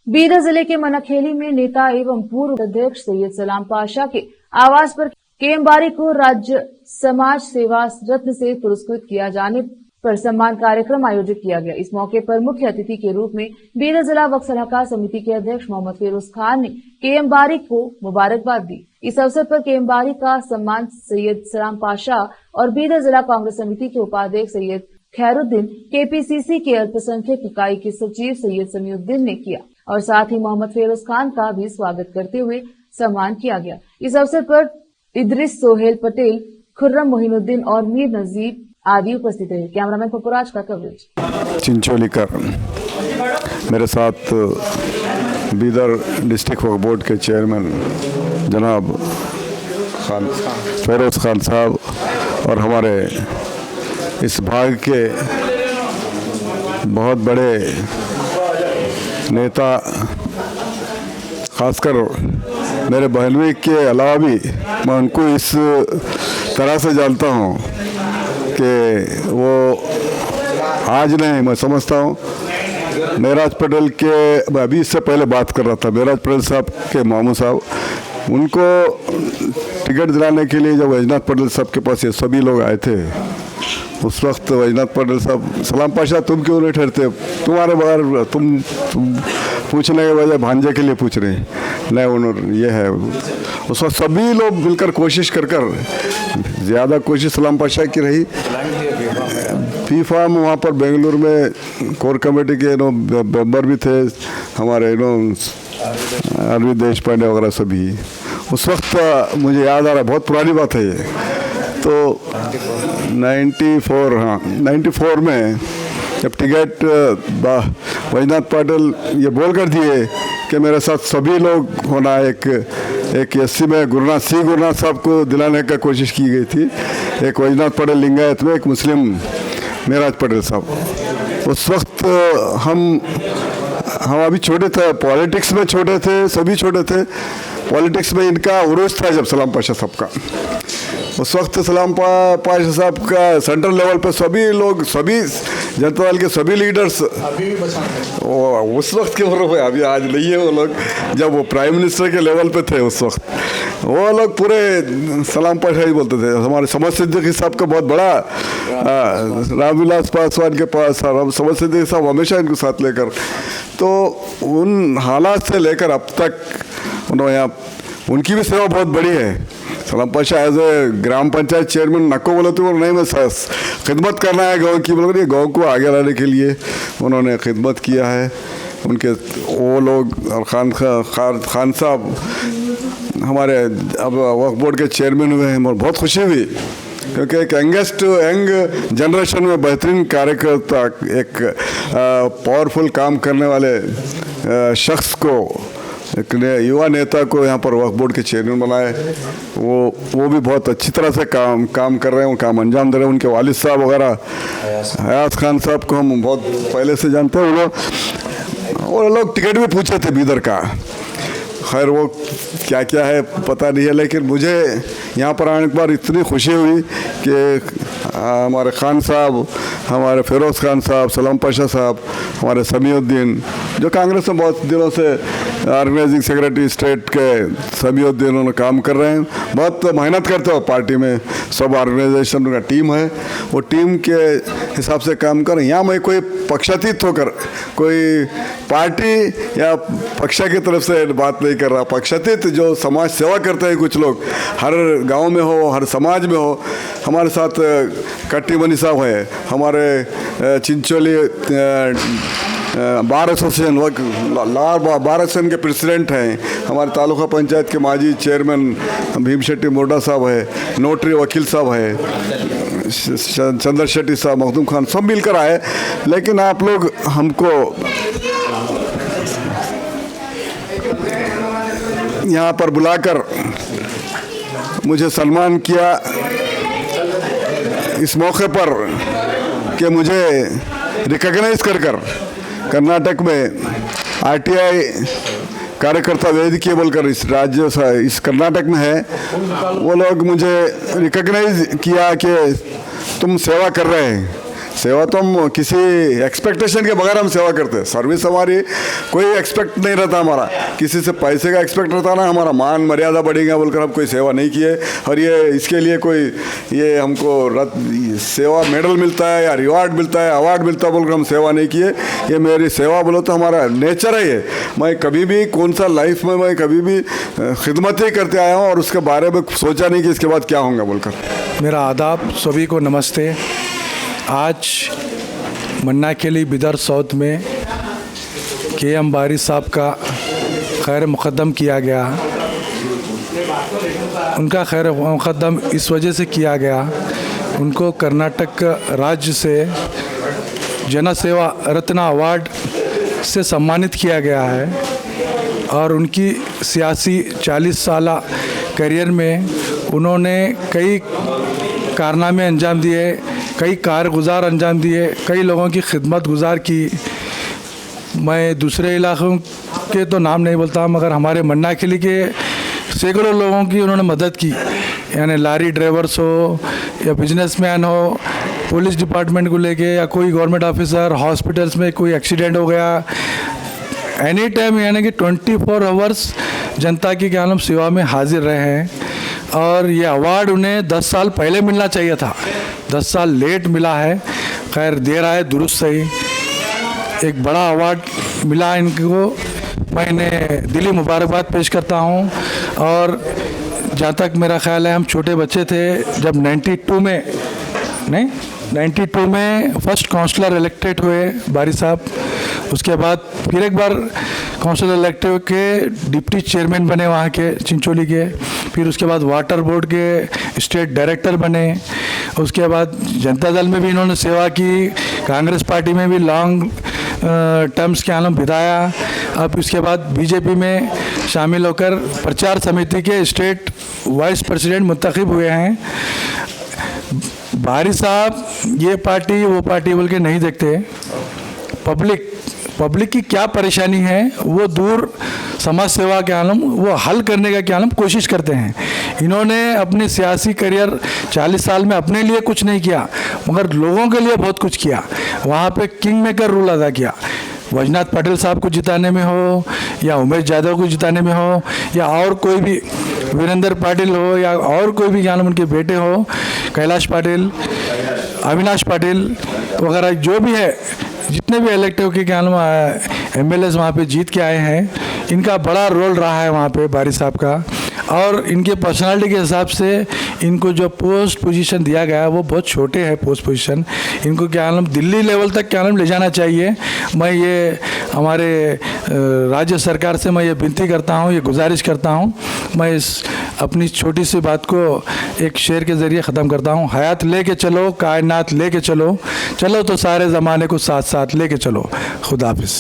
बीदर जिले के मनखेली में नेता एवं पूर्व अध्यक्ष सैयद सलाम पाशा के आवास पर केएम को राज्य समाज सेवा रत्न से पुरस्कृत किया जाने पर सम्मान कार्यक्रम आयोजित किया गया। इस मौके पर मुख्य अतिथि के रूप में बीदर जिला वक्फ सलाहकार समिति के अध्यक्ष मोहम्मद फिरोज खान ने केएम को मुबारकबाद दी। इस अवसर पर केएम का सम्मान सैयद सलाम पाशा और बीदर जिला कांग्रेस समिति के उपाध्यक्ष सैयद खैरुद्दीन, केपीसीसी के अल्पसंख्यक इकाई के सचिव सैयद समीउद्दीन ने किया और साथ ही मोहम्मद फिरोज खान का भी स्वागत करते हुए सम्मान किया गया। इस अवसर पर इदरिस सोहेल पटेल, खुर्रम मोहिनुद्दीन और मीर नजीब आदि उपस्थित रहे। कैमरामैन पपुराज का कवरेज। चिंचोली का मेरे साथ बीदर डिस्ट्रिक्ट वक्फ बोर्ड के चेयरमैन जनाब फिरोज खान साहब और हमारे इस भाग के बहुत बड़े नेता, खासकर मेरे बहनोई के अलावा भी मैं उनको इस तरह से जानता हूँ कि वो आज नहीं, मैं समझता हूँ मेराज पटेल के, अभी इससे पहले बात कर रहा था, मेराज पटेल साहब के मामू साहब, उनको टिकट दिलाने के लिए जब वैजनाथ पटेल साहब के पास ये सभी लोग आए थे, उस वक्त वैजनाथ पटेल साहब, सलाम पाशा तुम क्यों नहीं ठहरते, तुम्हारे बगैर तुम पूछने के वजह भांजे के लिए पूछ रहे हैं, नहीं उन्होंने ये है। उस वक्त सभी लोग मिलकर कोशिश कर ज़्यादा कोशिश सलाम पाशा की रही। फीफा में वहाँ पर बेंगलुरु में कोर कमेटी के मेंबर भी थे हमारे अरविंद देश पांडे वगैरह सभी। उस वक्त मुझे याद आ रहा है, बहुत पुरानी बात है ये, तो 94 में जब टिकट वैजनाथ पटेल ये बोल कर दिए कि मेरे साथ सभी लोग होना, एक एससी में गुरुनाथ साहब को दिलाने का कोशिश की गई थी, एक वैजनाथ पटेल लिंगायत में, एक मुस्लिम मेराज पटेल साहब। उस वक्त हम अभी छोटे थे, पॉलिटिक्स में छोटे थे, सभी छोटे थे, पॉलिटिक्स में इनका उरूज था जब सलाम पाशा साहब का। उस वक्त सलाम पाशा साहब का सेंट्रल लेवल पे सभी लोग, सभी जनता दल के सभी लीडर्स, उस वक्त के अभी आज नहीं है वो लोग, जब वो प्राइम मिनिस्टर के लेवल पे थे उस वक्त, वो लोग पूरे सलाम पाशा ही बोलते थे। हमारे समझ सिद्दीकी साहब का बहुत बड़ा रामविलास पासवान के पास, समझ सिद्दीकी साहब हमेशा इनको साथ लेकर, तो उन हालात से लेकर अब तक उन्होंने यहाँ, उनकी भी सेवा बहुत बड़ी है। Salam Pasha as a gram panchayat chairman नको बोले तो नहीं, मैं खिदमत करना है गांव की, बोल रही गाँव को आगे लाने के लिए उन्होंने खिदमत किया है। उनके वो लोग और खान साहब हमारे अब वक्फ बोर्ड के चेयरमैन हुए हैं, और बहुत खुशी हुई क्योंकि एक यंग जनरेशन में बेहतरीन कार्यकर्ता, एक पावरफुल काम करने वाले शख्स को, एक युवा नेता को यहाँ पर वक्फ बोर्ड के चेयरमैन बनाए। वो भी बहुत अच्छी तरह से काम कर रहे हैं, वो काम अंजाम दे रहे हैं। उनके वालिद साहब वगैरह हयात खान साहब को हम बहुत पहले से जानते हैं, वो लोग टिकट भी पूछे थे बीदर का, खैर वो क्या क्या है पता नहीं है, लेकिन मुझे यहाँ पर आने के बाद इतनी खुशी हुई कि हमारे खान साहब, हमारे फिरोज खान साहब, सलाम पाशा साहब, हमारे समीउद्दीन जो कांग्रेस में बहुत दिनों से ऑर्गेनाइजिंग सेक्रेटरी स्टेट के समीउद्दीन उन्होंने काम कर रहे हैं, बहुत मेहनत करते हो पार्टी में, सब ऑर्गेनाइजेशन का टीम है, वो टीम के हिसाब से काम कर रहे हैं। यहाँ मैं कोई पक्षातीत होकर कोई पार्टी या पक्ष की तरफ से बात नहीं कर रहा, पक्षातीत जो समाज सेवा करते हैं कुछ लोग, हर गांव में हो, हर समाज में हो। हमारे साथ कट्टी मनी साहब है, हमारे Chincholi bar association bar association के प्रेसिडेंट हैं, हमारे तालुका पंचायत के माजी चेयरमैन भीम शेट्टी मोर्डा साहब है, नोटरी वकील साहब है, चंद्र शेट्टी साहब, मखदूम खान, सब मिलकर आए। लेकिन आप लोग हमको यहाँ पर बुलाकर मुझे सम्मान किया इस मौके पर कि मुझे रिकॉग्नाइज कर कर्नाटक में आरटीआई कार्यकर्ता वेदिके बोलकर इस राज्य इस कर्नाटक में है, वो लोग मुझे रिकॉग्नाइज किया कि तुम सेवा कर रहे हैं, सेवा तो हम किसी एक्सपेक्टेशन के बगैर हम सेवा करते हैं। सर्विस हमारी कोई एक्सपेक्ट नहीं रहता, हमारा किसी से पैसे का एक्सपेक्ट रहता ना, हमारा मान मर्यादा बढ़ेगा बोलकर हम कोई सेवा नहीं किए। और ये इसके लिए कोई ये हमको सेवा मेडल मिलता है या रिवार्ड मिलता है, अवार्ड मिलता है बोलकर हम सेवा नहीं किए। ये मेरी सेवा बोलो तो हमारा नेचर है। ये मैं कभी भी कौन सा लाइफ में मैं कभी भी खिदमत ही करते आया हूँ और उसके बारे में सोचा नहीं कि इसके बाद क्या होगा बोलकर। मेरा आदाब, सभी को नमस्ते। आज मन्नाखेली बिदर साउथ में KM बारी साहब का खैर मुक़द्दम किया गया। उनका खैर मुक़द्दम इस वजह से किया गया, उनको कर्नाटक राज्य से जन सेवा रत्न अवार्ड से सम्मानित किया गया है। और उनकी सियासी 40 साल करियर में उन्होंने कई कारनामे अंजाम दिए, कई कारगुजार अंजाम दिए, कई लोगों की खिदमत गुजार की। मैं दूसरे इलाक़ों के तो नाम नहीं बोलता, मगर हमारे मन्नाखेली के सैकड़ों लोगों की उन्होंने मदद की, यानी लारी ड्राइवर्स हो या बिजनेसमैन हो, पुलिस डिपार्टमेंट को लेके या कोई गवर्नमेंट ऑफिसर, हॉस्पिटल्स में कोई एक्सीडेंट हो गया, एनी टाइम, यानी कि 24 आवर्स जनता की क्या नाम सेवा में हाजिर रहे हैं। और ये अवार्ड उन्हें 10 साल पहले मिलना चाहिए था, 10 साल लेट मिला है। खैर देर आए दुरुस्त सही, एक बड़ा अवार्ड मिला इनको। मैं इन्हें दिली मुबारकबाद पेश करता हूँ। और जहाँ तक मेरा ख़्याल है, हम छोटे बच्चे थे जब 92 में फर्स्ट काउंसलर इलेक्टेड हुए बारी साहब। उसके बाद फिर एक बार काउंसिल इलेक्ट के डिप्टी चेयरमैन बने वहाँ के चिंचोली के। फिर उसके बाद वाटर बोर्ड के स्टेट डायरेक्टर बने। उसके बाद जनता दल में भी इन्होंने सेवा की, कांग्रेस पार्टी में भी लॉन्ग टर्म्स के आलम बिताया। अब इसके बाद बीजेपी में शामिल होकर प्रचार समिति के स्टेट वाइस प्रेसिडेंट मुंतखब हुए हैं। बारी साहब ये पार्टी वो पार्टी बोल के नहीं देखते, पब्लिक की क्या परेशानी है वो दूर समाज सेवा के आलम वो हल करने का क्या आलम कोशिश करते हैं। इन्होंने अपने सियासी करियर 40 साल में अपने लिए कुछ नहीं किया, मगर लोगों के लिए बहुत कुछ किया। वहाँ पे किंग मेकर रूल अदा किया। वैजनाथ पाटिल साहब को जिताने में हो, या उमेश यादव को जिताने में हो, या और कोई भी वीरेंद्र पाटिल हो, या और कोई भी क्या नाम उनके बेटे हो, कैलाश पाटिल, अविनाश पाटिल वगैरह जो भी है, जितने भी इलेक्टिव के क्या नाम MLAs वहाँ पे जीत के आए हैं, इनका बड़ा रोल रहा है वहाँ पे बारी साहब का। और इनके पर्सनालिटी के हिसाब से इनको जो पोस्ट पोजीशन दिया गया है वो बहुत छोटे हैं पोस्ट पोजीशन। इनको क्या नाम दिल्ली लेवल तक क्या नाम ले जाना चाहिए। मैं ये हमारे राज्य सरकार से मैं ये विनती करता हूँ, ये गुजारिश करता हूँ। मैं इस अपनी छोटी सी बात को एक शेर के ज़रिए ख़त्म करता हूँ। हयात लेके चलो, कायनात लेके चलो, चलो तो सारे ज़माने को साथ साथ लेके चलो। खुदा हाफिज़।